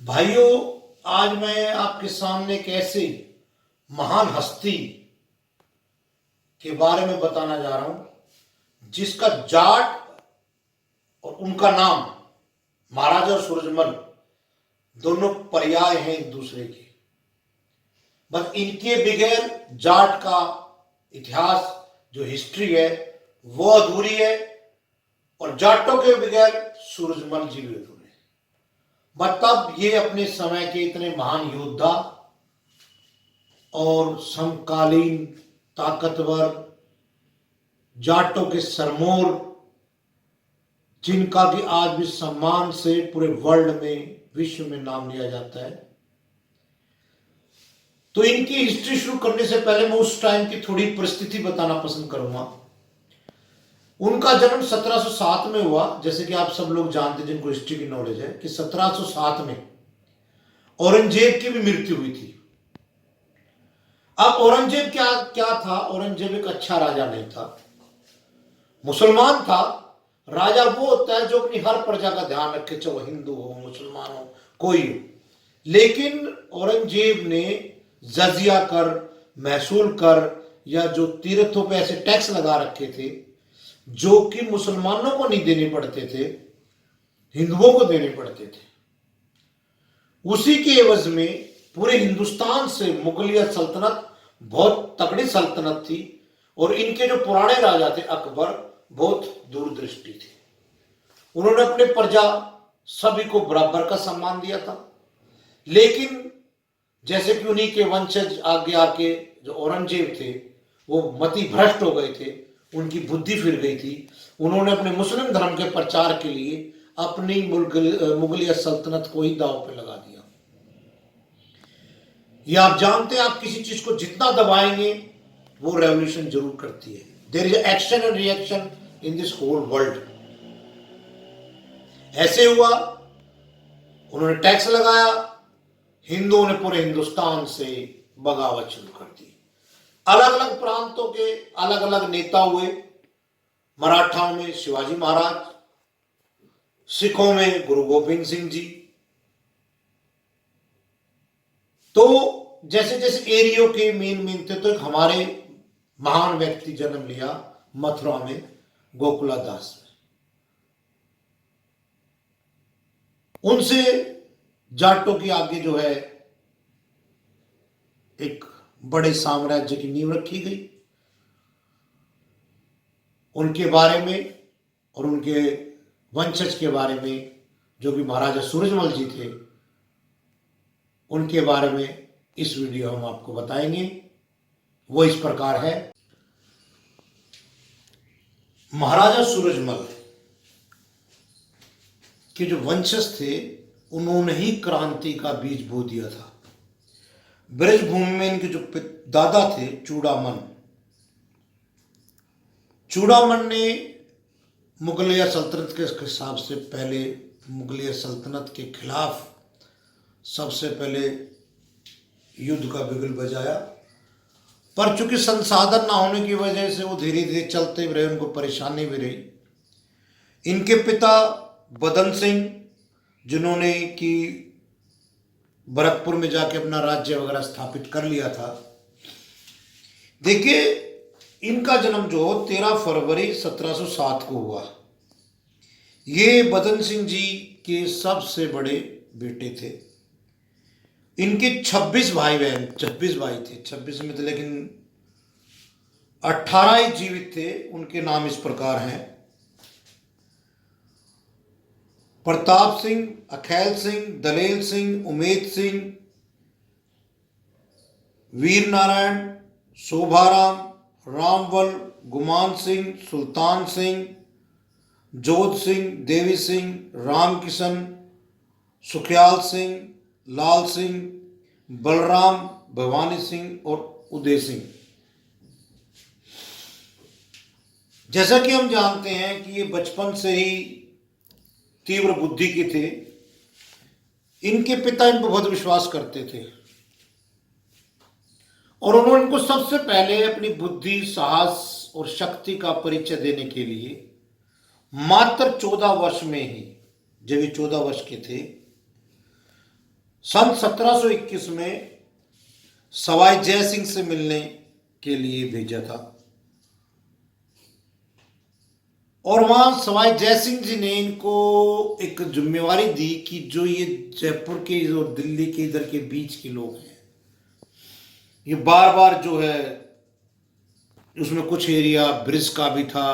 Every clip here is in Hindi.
भाइयों, आज मैं आपके सामने एक ऐसी महान हस्ती के बारे में बताना जा रहा हूं जिसका जाट और उनका नाम महाराजा सूरजमल दोनों पर्याय हैं एक दूसरे के। बस इनके बगैर जाट का इतिहास जो हिस्ट्री है वो अधूरी है और जाटों के बगैर सूरजमल जी भी अधूरे। बट तब ये अपने समय के इतने महान योद्धा और समकालीन ताकतवर जाटों के सरमोर, जिनका कि आज भी सम्मान से पूरे वर्ल्ड में, विश्व में नाम लिया जाता है। तो इनकी हिस्ट्री शुरू करने से पहले मैं उस टाइम की थोड़ी परिस्थिति बताना पसंद करूंगा। उनका जन्म 1707 में हुआ। जैसे कि आप सब लोग जानते हैं जिनको हिस्ट्री की नॉलेज है कि 1707 में औरंगजेब की भी मृत्यु हुई थी। अब औरंगजेब क्या क्या था? औरंगजेब एक अच्छा राजा नहीं था, मुसलमान था। राजा वो होता है जो अपनी हर प्रजा का ध्यान रखे, चाहे वो हिंदू हो, मुसलमान हो, कोई हो। लेकिन औरंगजेब ने जजिया कर, महसूल कर या जो तीर्थों पे ऐसे टैक्स लगा रखे थे जो कि मुसलमानों को नहीं देने पड़ते थे, हिंदुओं को देने पड़ते थे। उसी के एवज में पूरे हिंदुस्तान से मुगलिया सल्तनत बहुत तगड़ी सल्तनत थी और इनके जो पुराने राजा थे अकबर बहुत दूरदृष्टि थे। उन्होंने अपने प्रजा सभी को बराबर का सम्मान दिया था। लेकिन जैसे कि उन्हीं के वंशज आगे आके जो औरंगजेब थे वो मति भ्रष्ट हो गए थे, उनकी बुद्धि फिर गई थी। उन्होंने अपने मुस्लिम धर्म के प्रचार के लिए अपनी मुगलिया सल्तनत को ही दांव पे लगा दिया। ये आप जानते हैं, आप किसी चीज को जितना दबाएंगे वो रेवोल्यूशन जरूर करती है। There is action and reaction in this whole world. ऐसे हुआ, उन्होंने टैक्स लगाया, हिंदुओं ने पूरे हिंदुस्तान से बगावत शुरू कर दी। अलग अलग प्रांतों के अलग अलग नेता हुए। मराठाओं में शिवाजी महाराज, सिखों में गुरु गोविंद सिंह जी। तो जैसे जैसे एरियो के मेन थे, तो एक हमारे महान व्यक्ति जन्म लिया मथुरा में, गोकुला दास में। उनसे जाटों की आगे जो है एक बड़े साम्राज्य की नींव रखी गई। उनके बारे में और उनके वंशज के बारे में जो कि महाराजा सूरजमल जी थे, उनके बारे में इस वीडियो हम आपको बताएंगे। वो इस प्रकार है। महाराजा सूरजमल के जो वंशज थे उन्होंने ही क्रांति का बीज बो दिया था। ब्रजभूमि में इनके जो दादा थे चूड़ामन ने मुगलिया सल्तनत के हिसाब से पहले मुगलिया सल्तनत के खिलाफ सबसे पहले युद्ध का बिगुल बजाया। पर चूंकि संसाधन ना होने की वजह से वो धीरे धीरे चलते रहे, उनको परेशानी भी रही। इनके पिता बदन सिंह, जिन्होंने कि भरतपुर में जाके अपना राज्य वगैरह स्थापित कर लिया था। देखिए, इनका जन्म जो 13 फरवरी 1707 को हुआ। ये बदन सिंह जी के सबसे बड़े बेटे थे। इनके 26 भाई बहन, 26 भाई थे, 26 में थे, लेकिन 18 ही जीवित थे। उनके नाम इस प्रकार हैं: प्रताप सिंह, अखैल सिंह, दलेल सिंह, उमेद सिंह, वीर नारायण, शोभाराम, रामवल, गुमान सिंह, सुल्तान सिंह, जोध सिंह, देवी सिंह, रामकिशन, सुखयाल सिंह, लाल सिंह, बलराम, भवानी सिंह और उदय सिंह। जैसा कि हम जानते हैं कि ये बचपन से ही तीव्र बुद्धि के थे। इनके पिता इन पर बहुत विश्वास करते थे और उन्होंने इनको सबसे पहले अपनी बुद्धि, साहस और शक्ति का परिचय देने के लिए मात्र 14 वर्ष में ही, जब ये 14 वर्ष के थे, सन 1721 में सवाई जय सिंह से मिलने के लिए भेजा था और वहां सवाई जय सिंह जी ने इनको एक जिम्मेवारी दी कि जो ये जयपुर के और दिल्ली के इधर के बीच के लोग हैं, ये बार बार जो है, उसमें कुछ एरिया ब्रिज का भी था,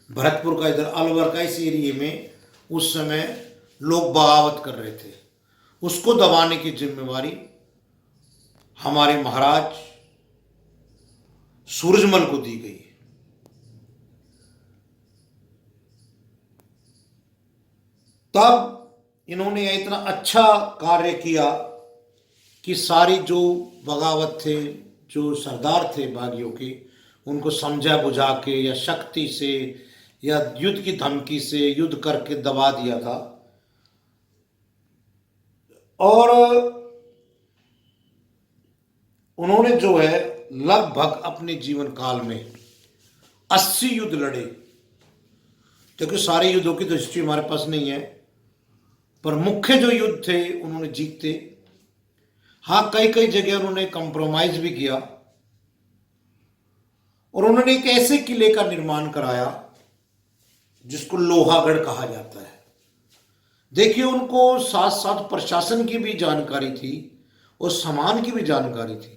भरतपुर का, इधर अलवर का, इस एरिया में उस समय लोग बगावत कर रहे थे, उसको दबाने की जिम्मेवारी हमारे महाराज सूरजमल को दी गई। तब इन्होंने इतना अच्छा कार्य किया कि सारी जो बगावत थे, जो सरदार थे बागियों के, उनको समझा बुझा के या शक्ति से या युद्ध की धमकी से युद्ध करके दबा दिया था। और उन्होंने जो है लगभग अपने जीवन काल में 80 युद्ध लड़े, क्योंकि सारे युद्धों की तो हिस्ट्री हमारे पास नहीं है, पर मुख्य जो युद्ध थे उन्होंने जीते। हाँ, कई कई जगह उन्होंने कंप्रोमाइज भी किया और उन्होंने एक ऐसे किले का निर्माण कराया जिसको लोहागढ़ कहा जाता है। देखिए, उनको साथ साथ प्रशासन की भी जानकारी थी और सामान की भी जानकारी थी।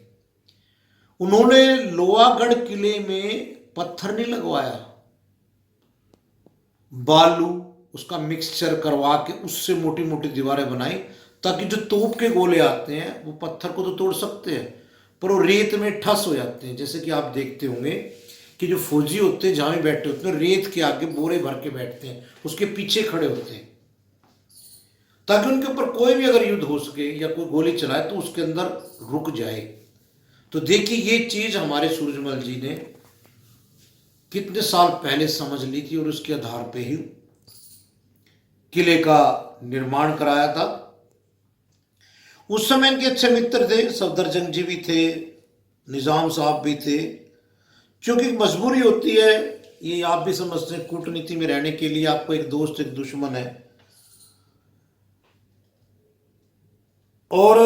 उन्होंने लोहागढ़ किले में पत्थर नहीं लगवाया, बालू उसका मिक्सचर करवा के उससे मोटी मोटी दीवारें बनाई, ताकि जो तोप के गोले आते हैं वो पत्थर को तो तोड़ सकते हैं पर वो रेत में ठस हो जाते हैं। जैसे कि आप देखते होंगे कि जो फौजी होते हैं जहां भी बैठे होते हैं, रेत के आगे बोरे भर के बैठते हैं, उसके पीछे खड़े होते हैं, ताकि उनके ऊपर कोई भी अगर युद्ध हो सके या कोई गोली चलाए तो उसके अंदर रुक जाए। तो देखिए, ये चीज हमारे सूरजमल जी ने कितने साल पहले समझ ली थी और उसके आधार पे ही किले का निर्माण कराया था। उस समय इनके अच्छे मित्र थे, सफदरजंग जी भी थे, निजाम साहब भी थे। क्योंकि मजबूरी होती है, ये आप भी समझते हैं, कूटनीति में रहने के लिए आपको एक दोस्त एक दुश्मन है। और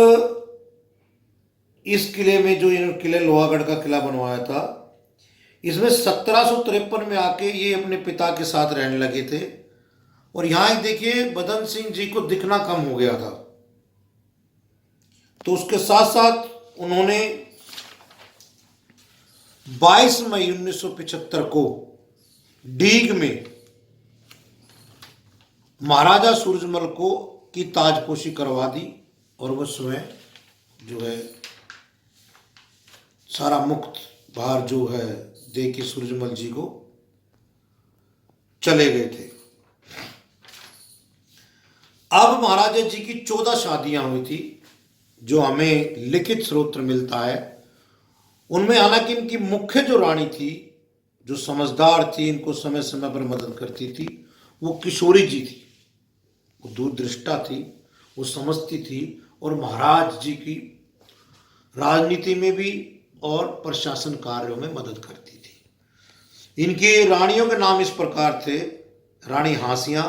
इस किले में जो इन्होंने किले लोहागढ़ का किला बनवाया था, इसमें 1753 में आके ये अपने पिता के साथ रहने लगे थे। और यहां देखिए, बदन सिंह जी को दिखना कम हो गया था, तो उसके साथ साथ उन्होंने 22 मई 1975 को डीग में महाराजा सूरजमल को की ताजपोशी करवा दी और वो स्वयं जो है सारा मुक्त भार जो है दे के सूरजमल जी को चले गए थे। अब महाराजा जी की 14 शादियां हुई थी, जो हमें लिखित स्रोत मिलता है। उनमें हालांकि इनकी मुख्य जो रानी थी, जो समझदार थी, इनको समय समय पर मदद करती थी, वो किशोरी जी थी। वो दूरदृष्टा थी, वो समझती थी और महाराज जी की राजनीति में भी और प्रशासन कार्यों में मदद करती थी। इनकी रानियों के नाम इस प्रकार थे: रानी हांसिया,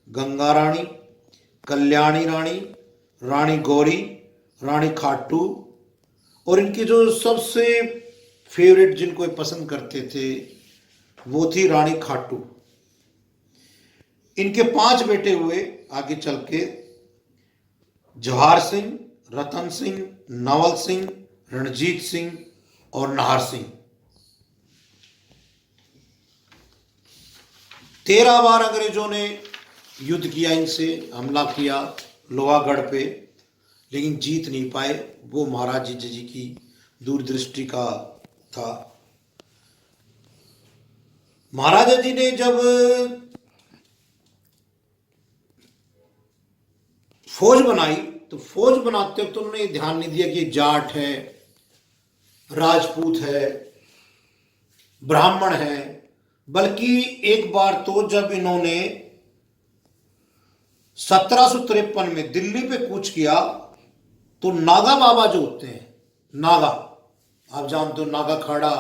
गंगा रानी, कल्याणी रानी, रानी गौरी, रानी खाटू, और इनकी जो सबसे फेवरेट जिनको पसंद करते थे वो थी रानी खाटू। इनके 5 बेटे हुए आगे चल के: जवाहर सिंह, रतन सिंह, नवल सिंह, रणजीत सिंह और नाहर सिंह। 13 बार अंग्रेजों ने युद्ध किया, इनसे हमला किया लोहागढ़ पे, लेकिन जीत नहीं पाए। वो महाराज जी की दूरदृष्टि का था। महाराजा जी ने जब फौज बनाई तो फौज बनाते वक्त तो उन्होंने ध्यान नहीं दिया कि जाट है, राजपूत है, ब्राह्मण है, बल्कि एक बार तो जब इन्होंने 1753 में दिल्ली पे कूच किया तो नागा बाबा जो होते हैं, नागा आप जानते हो, नागा खाड़ा,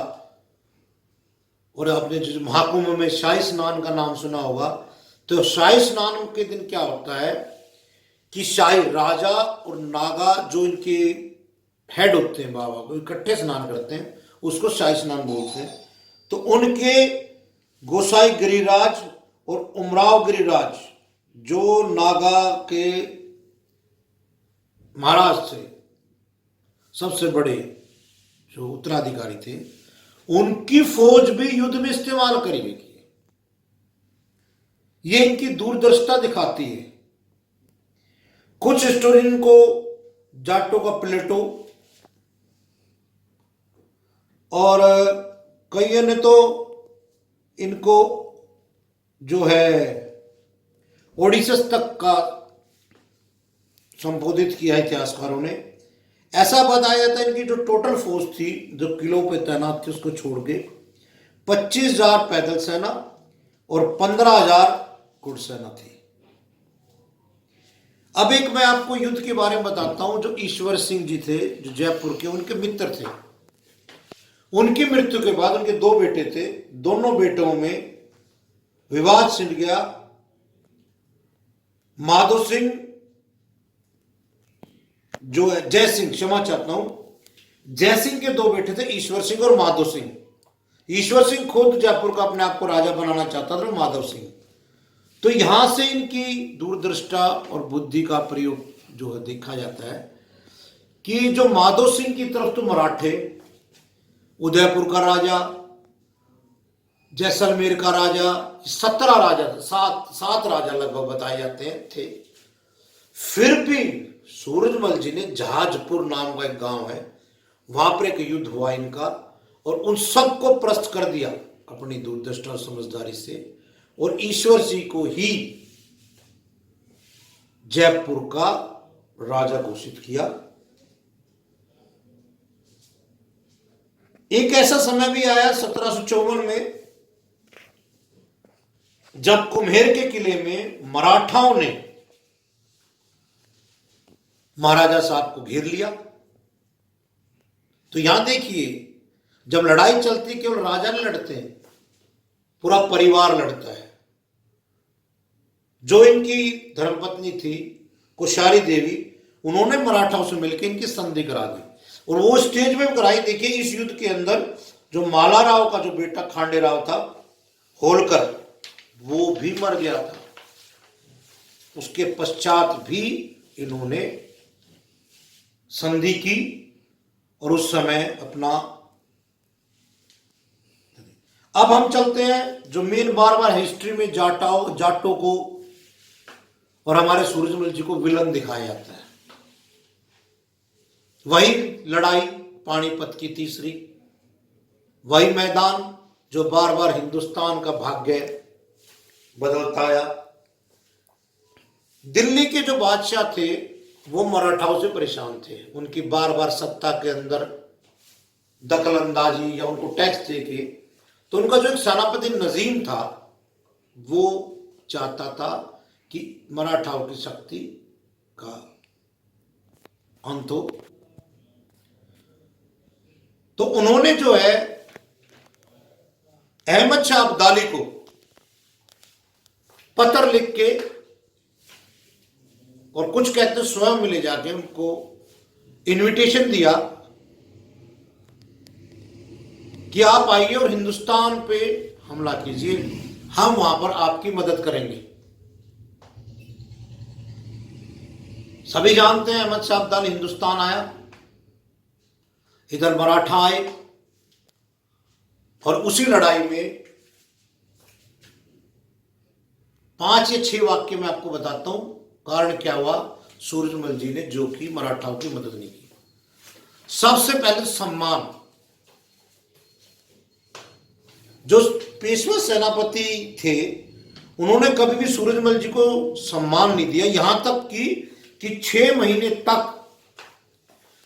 और आपने जो महाकुंभ में शाही स्नान का नाम सुना होगा, तो शाही स्नान के दिन क्या होता है कि शाही राजा और नागा जो इनके हेड होते हैं बाबा को इकट्ठे स्नान करते हैं, उसको शाही स्नान बोलते हैं। तो उनके गोसाई गिरिराज और उमराव गिरिराज जो नागा के महाराज थे, सबसे बड़े जो उत्तराधिकारी थे, उनकी फौज भी युद्ध में इस्तेमाल करी गई। ये इनकी दूरदर्शिता दिखाती है। कुछ हिस्टोरियन को जाटों का प्लेटो और कईयों ने तो इनको जो है ओडिशस तक का संबोधित किया है इतिहासकारों ने। ऐसा बताया जाता है इनकी जो टोटल फोर्स थी जो किलों पे तैनात थी उसको छोड़ के 25,000 पैदल सेना और 15,000 घुड़सेना थी। अब एक मैं आपको युद्ध के बारे में बताता हूं। जो ईश्वर सिंह जी थे जो जयपुर के, उनके मित्र थे। उनकी मृत्यु के बाद उनके 2 बेटे थे, दोनों बेटों में विवाद छिड़ गया। माधो सिंह जो है, जय सिंह, क्षमा चाहता हूं, जय सिंह के 2 बेटे थे, ईश्वर सिंह और माधो सिंह। ईश्वर सिंह खुद जयपुर का अपने आप को राजा बनाना चाहता था, माधव सिंह। तो यहां से इनकी दूरदृष्टा और बुद्धि का प्रयोग जो है देखा जाता है कि जो माधव सिंह की तरफ तो मराठे, उदयपुर का राजा, जैसलमेर का राजा, 17 राजा थे, 7 राजा लगभग बताए जाते हैं थे। फिर भी सूरजमल जी ने जहाजपुर नाम का एक गांव है, वहां पर एक युद्ध हुआ इनका और उन सबको परास्त कर दिया अपनी दूरदृष्टा और समझदारी से, और ईश्वर जी को ही जयपुर का राजा घोषित किया। एक ऐसा समय भी आया 1754 में जब कुम्हेर के किले में मराठाओं ने महाराजा साहब को घेर लिया। तो यहां देखिए, जब लड़ाई चलती केवल राजा नहीं लड़ते हैं, पूरा परिवार लड़ता है। जो इनकी धर्मपत्नी थी कुशारी देवी, उन्होंने मराठाओं से मिलकर इनकी संधि करा दी और वो स्टेज में कराई। देखिए इस युद्ध के अंदर जो माला राव का जो बेटा खांडे राव था होलकर, वो भी मर गया था। उसके पश्चात भी इन्होंने संधि की और उस समय अपना। अब हम चलते हैं जो मेन बार बार हिस्ट्री में जाटों को और हमारे सूरजमल जी को विलन दिखाया जाता है। वही लड़ाई पानीपत की तीसरी, वही मैदान जो बार बार हिंदुस्तान का भाग्य बदलता आया। दिल्ली के जो बादशाह थे वो मराठाओं से परेशान थे, उनकी बार बार सत्ता के अंदर दखल अंदाजी या उनको टैक्स देके। तो उनका जो एक सेनापति नजीम था वो चाहता था कि मराठाओं की शक्ति का अंत हो। तो उन्होंने जो है अहमद शाह अब्दाली को पत्र लिख के, और कुछ कहते स्वयं मिले जाके उनको इनविटेशन दिया कि आप आइए और हिंदुस्तान पे हमला कीजिए, हम वहां पर आपकी मदद करेंगे। सभी जानते हैं अहमद शाह अब्दाली हिंदुस्तान आया, इधर मराठा आए और उसी लड़ाई में 5 या 6 वाक्य मैं आपको बताता हूं कारण क्या हुआ सूरजमल जी ने जो कि मराठाओं की मदद नहीं की। सबसे पहले सम्मान। जो पेशवा सेनापति थे उन्होंने कभी भी सूरजमल जी को सम्मान नहीं दिया, यहां तक कि 6 महीने तक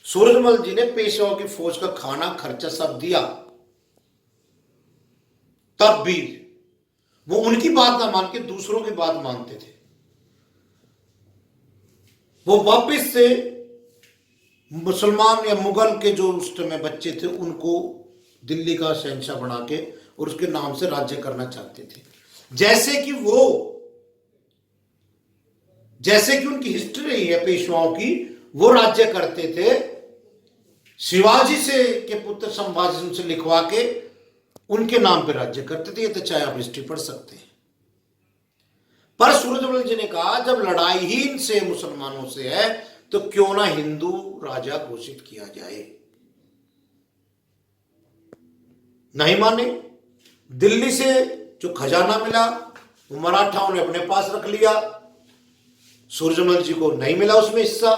सूरजमल जी ने पेशवाओं की फौज का खाना खर्चा सब दिया, तब भी वो उनकी बात ना मान के दूसरों की बात मानते थे। वो वापस से मुसलमान या मुगल के जो उस समय बच्चे थे उनको दिल्ली का शहंशाह बना के और उसके नाम से राज्य करना चाहते थे। जैसे कि वो जैसे कि उनकी हिस्ट्री रही है पेशवाओं की, वो राज्य करते थे शिवाजी से के पुत्र संभाजी उनसे लिखवा के उनके नाम पे राज्य करते थे। ये तो चाहे आप हिस्ट्री पढ़ सकते हैं। पर सूरजमल जी ने कहा जब लड़ाई ही इनसे मुसलमानों से है तो क्यों ना हिंदू राजा घोषित किया जाए। नहीं माने। दिल्ली से जो खजाना मिला वो मराठाओं ने अपने पास रख लिया। सूरजमल जी को नहीं मिला उसमें हिस्सा।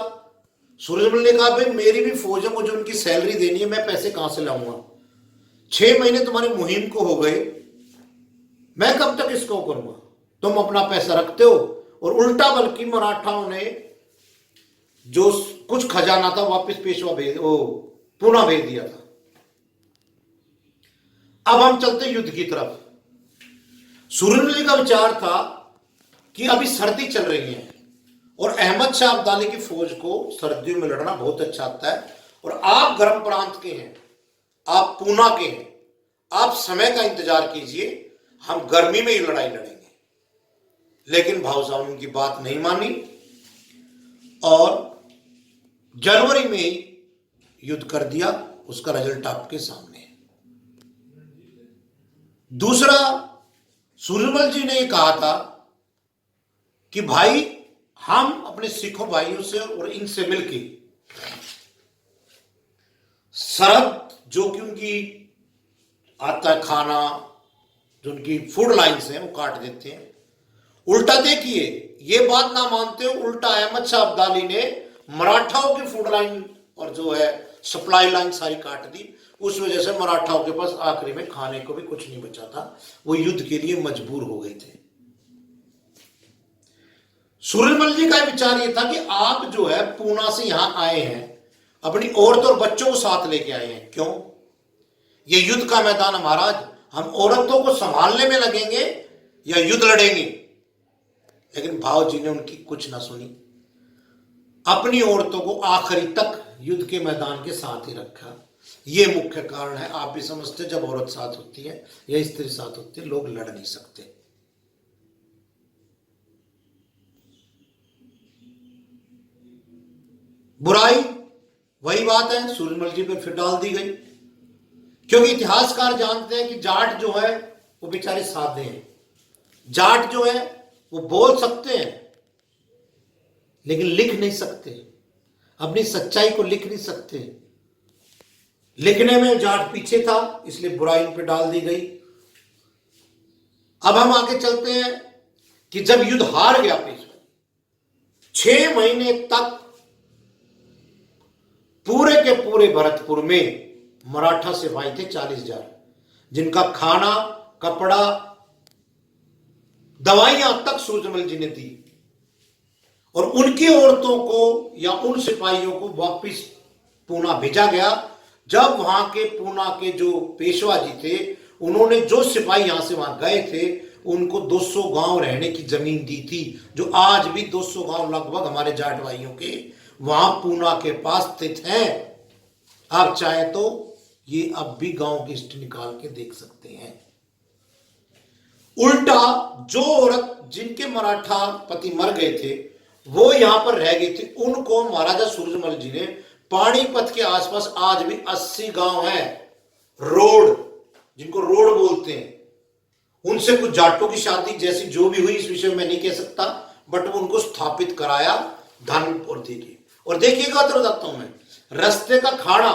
सूरजमल ने कहा भाई मेरी भी फौज है, मुझे उनकी सैलरी देनी है, मैं पैसे कहां से लाऊंगा। 6 महीने तुम्हारी मुहिम को हो गए, मैं कब तक इसको करूंगा। तुम अपना पैसा रखते हो। और उल्टा बल्कि मराठाओं ने जो कुछ खजाना था वापस पेशवा पूना भेज दिया था। अब हम चलते युद्ध की तरफ। सूरजमल का विचार था कि अभी सर्दी चल रही है और अहमद शाह अब्दाली की फौज को सर्दियों में लड़ना बहुत अच्छा आता है, और आप गर्म प्रांत के हैं, आप पूना के हैं, आप समय का इंतजार कीजिए, हम गर्मी में ही लड़ाई लड़ेंगे। लेकिन भाऊ साहब ने उनकी बात नहीं मानी और जनवरी में ही युद्ध कर दिया। उसका रिजल्ट आपके सामने है। दूसरा, सूरजमल जी ने कहा था कि भाई हम अपने सिखों भाइयों से और इनसे मिलके सरहद जो कि उनकी आता है खाना, जो उनकी फूड लाइन्स हैं वो काट देते हैं। उल्टा देखिए, ये बात ना मानते हो, उल्टा अहमद शाह अब्दाली ने मराठाओं की फूड लाइन और जो है सप्लाई लाइन सारी काट दी। उस वजह से मराठाओं के पास आखिरी में खाने को भी कुछ नहीं बचा था, वो युद्ध के लिए मजबूर हो गए थे। सूरजमल जी का विचार यह था कि आप जो है पूना से यहां आए हैं, अपनी औरत और बच्चों को साथ लेके आए हैं। क्यों? ये युद्ध का मैदान है महाराज, हम औरतों को संभालने में लगेंगे या युद्ध लड़ेंगे। लेकिन भाव जी ने उनकी कुछ ना सुनी, अपनी औरतों को आखिरी तक युद्ध के मैदान के साथ ही रखा। यह मुख्य कारण है। आप भी समझते, जब औरत साथ होती है या स्त्री साथ होती है, लोग लड़ नहीं सकते। बुराई वही बात है, सूरजमल जी पर फिर डाल दी गई, क्योंकि इतिहासकार जानते हैं कि जाट जो है वो बेचारे साधे हैं। जाट जो है वो बोल सकते हैं लेकिन लिख नहीं सकते, अपनी सच्चाई को लिख नहीं सकते। लिखने में जाट पीछे था, इसलिए बुराई उन पर डाल दी गई। अब हम आगे चलते हैं कि जब युद्ध हार गया पेशवा, 6 महीने तक पूरे के पूरे भरतपुर में मराठा सिपाही थे 40,000, जिनका खाना, कपड़ा, दवाइयां तक सूरजमल जी ने दी। और उनकी औरतों को या उन सिपाहियों को वापिस पूना भेजा गया। जब वहां के पूना के जो पेशवा जी थे, उन्होंने जो सिपाही यहां से वहां गए थे उनको 200 गांव रहने की जमीन दी थी, जो आज भी 200 गांव लगभग हमारे जाट भाइयों के वहां पूना के पास स्थित हैं। आप चाहे तो ये अब भी गांव की हिस्ट्री निकाल के देख सकते हैं। उल्टा जो औरत जिनके मराठा पति मर गए थे वो यहां पर रह गई थी, उनको महाराजा सूरजमल जी ने पानीपत के आसपास आज भी 80 गांव हैं, रोड जिनको रोड बोलते हैं, उनसे कुछ जाटों की शादी जैसी जो भी हुई, इस विषय में मैं नहीं कह सकता, बट वो उनको स्थापित कराया धन और देके। और देखिएगा तो बताता हूं मैं, रास्ते का खाना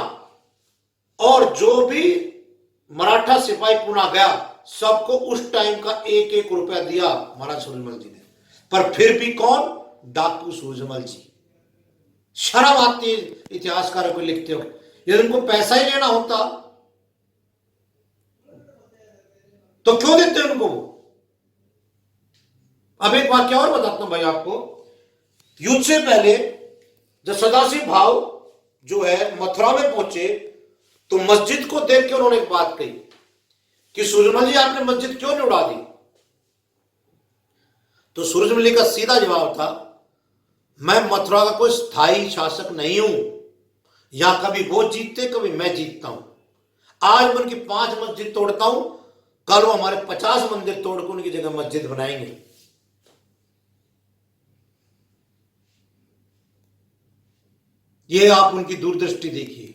और जो भी मराठा सिपाही पुणे गया सबको उस टाइम का 1-1 रुपया दिया महाराज सूरजमल जी ने। पर फिर भी कौन? डाकू सूरजमल जी। शर्म आती है इतिहासकारों को लिखते हो। यदि उनको पैसा ही लेना होता तो क्यों देते उनको? अब एक वाक्य और बताता हूं भाई आपको। युद्ध से पहले जब सदाशिव भाव जो है मथुरा में पहुंचे तो मस्जिद को देख के उन्होंने एक बात कही कि सूरजमल जी आपने मस्जिद क्यों नहीं उड़ा दी? तो सूरजमल जी का सीधा जवाब था, मैं मथुरा का कोई स्थायी शासक नहीं हूं, या कभी वो जीतते कभी मैं जीतता हूं। आज मैं उनकी 5 मस्जिद तोड़ता हूं, कल वो हमारे 50 मंदिर तोड़कर उनकी जगह मस्जिद बनाएंगे। ये आप उनकी दूरदृष्टि देखिए।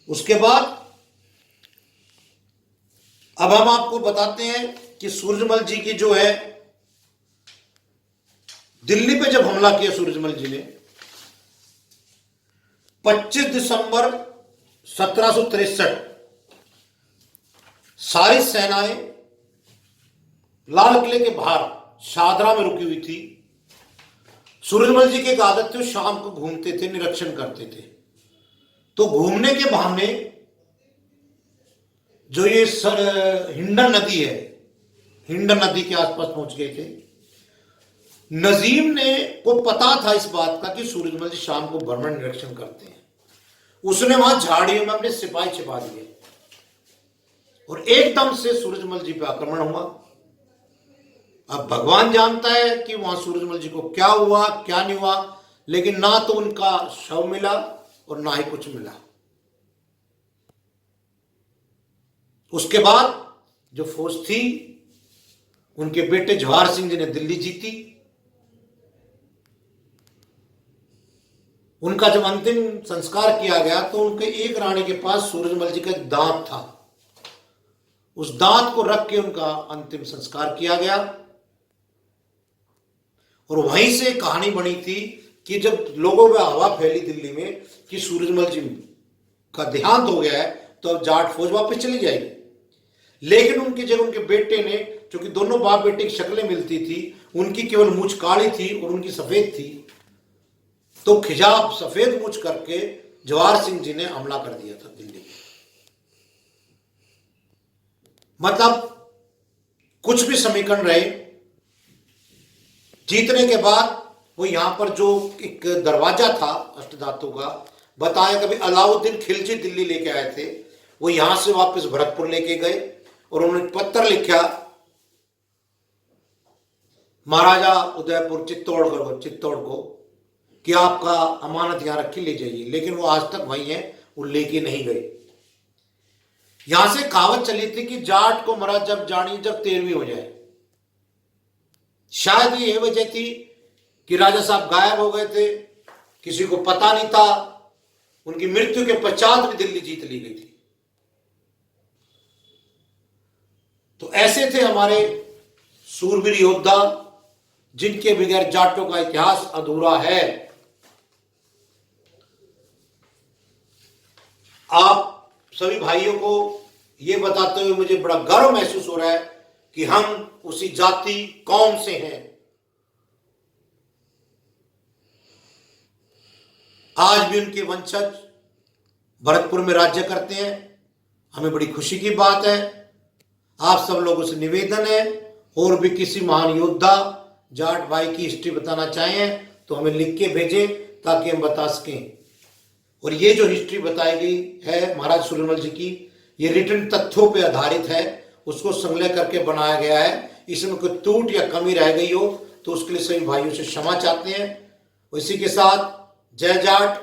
उसके बाद अब हम आपको बताते हैं कि सूरजमल जी की जो है, दिल्ली पे जब हमला किया सूरजमल जी ने 25 दिसंबर 1763, सारी सेनाएं लाल किले के बाहर शादरा में रुकी हुई थी। सूरजमल जी की एक आदत थी, शाम को घूमते थे, निरीक्षण करते थे। तो घूमने के बहाने जो ये हिंडन नदी है, हिंडन नदी के आसपास पहुंच गए थे। नजीम ने को पता था इस बात का कि सूरजमल जी शाम को भ्रमण निरीक्षण करते हैं। उसने वहां झाड़ियों में अपने सिपाही छिपा दिए और एकदम से सूरजमल जी पे आक्रमण हुआ। अब भगवान जानता है कि वहां सूरजमल जी को क्या हुआ क्या नहीं हुआ, लेकिन ना तो उनका शव मिला और ना ही कुछ मिला। उसके बाद जो फौज थी, उनके बेटे जवाहर सिंह जी ने दिल्ली जीती। उनका जब अंतिम संस्कार किया गया तो उनके एक रानी के पास सूरजमल जी का एक दांत था। उस दांत को रख के उनका अंतिम संस्कार किया गया। और वहीं से कहानी बनी थी कि जब लोगों में हवा फैली दिल्ली में कि सूरजमल जी का देहांत हो गया है, तो अब जाट फौज वापस चली जाएगी। लेकिन उनकी जगह उनके बेटे ने, क्योंकि दोनों बाप बेटे की शक्लें मिलती थी, उनकी केवल मूंछ काली थी और उनकी सफेद थी, तो खिजाब सफेद मूंछ करके जवाहर सिंह जी ने हमला कर दिया था दिल्ली में। मतलब कुछ भी समीकरण रहे, जीतने के बाद वो यहां पर जो एक दरवाजा था अष्टधातु का, बताया कभी अलाउद्दीन खिलजी दिल्ली लेके आए थे, वो यहां से वापस भरतपुर लेके गए और उन्होंने पत्र लिखा महाराजा उदयपुर चित्तौड़ को कि आपका अमानत यहां रखी ले जाइए। लेकिन वो आज तक वही है, वो लेके नहीं गए। यहां से कहावत चली थी कि जाट को मरा जब जानी जब 13वीं हो जाए। शायद ये वजह थी कि राजा साहब गायब हो गए थे, किसी को पता नहीं था। उनकी मृत्यु के पश्चात भी दिल्ली जीत ली गई थी। तो ऐसे थे हमारे सूरवीर योद्धा, जिनके बगैर जाटों का इतिहास अधूरा है। आप सभी भाइयों को यह बताते हुए मुझे बड़ा गर्व महसूस हो रहा है कि हम उसी जाति कौम से हैं। आज भी उनके वंशज भरतपुर में राज्य करते हैं। हमें बड़ी खुशी की बात है। आप सब लोगों से निवेदन है, और भी किसी महान योद्धा जाट भाई की हिस्ट्री बताना चाहें तो हमें लिख के भेजें ताकि हम बता सकें। और ये जो हिस्ट्री बताई गई है महाराज सूरजमल जी की, ये रिटर्न तथ्यों पे आधारित है, उसको संग्रह करके बनाया गया है। इसमें कोई टूट या कमी रह गई हो तो उसके लिए सभी भाइयों से क्षमा चाहते हैं। इसी के साथ जय जाट,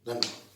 धन्यवाद।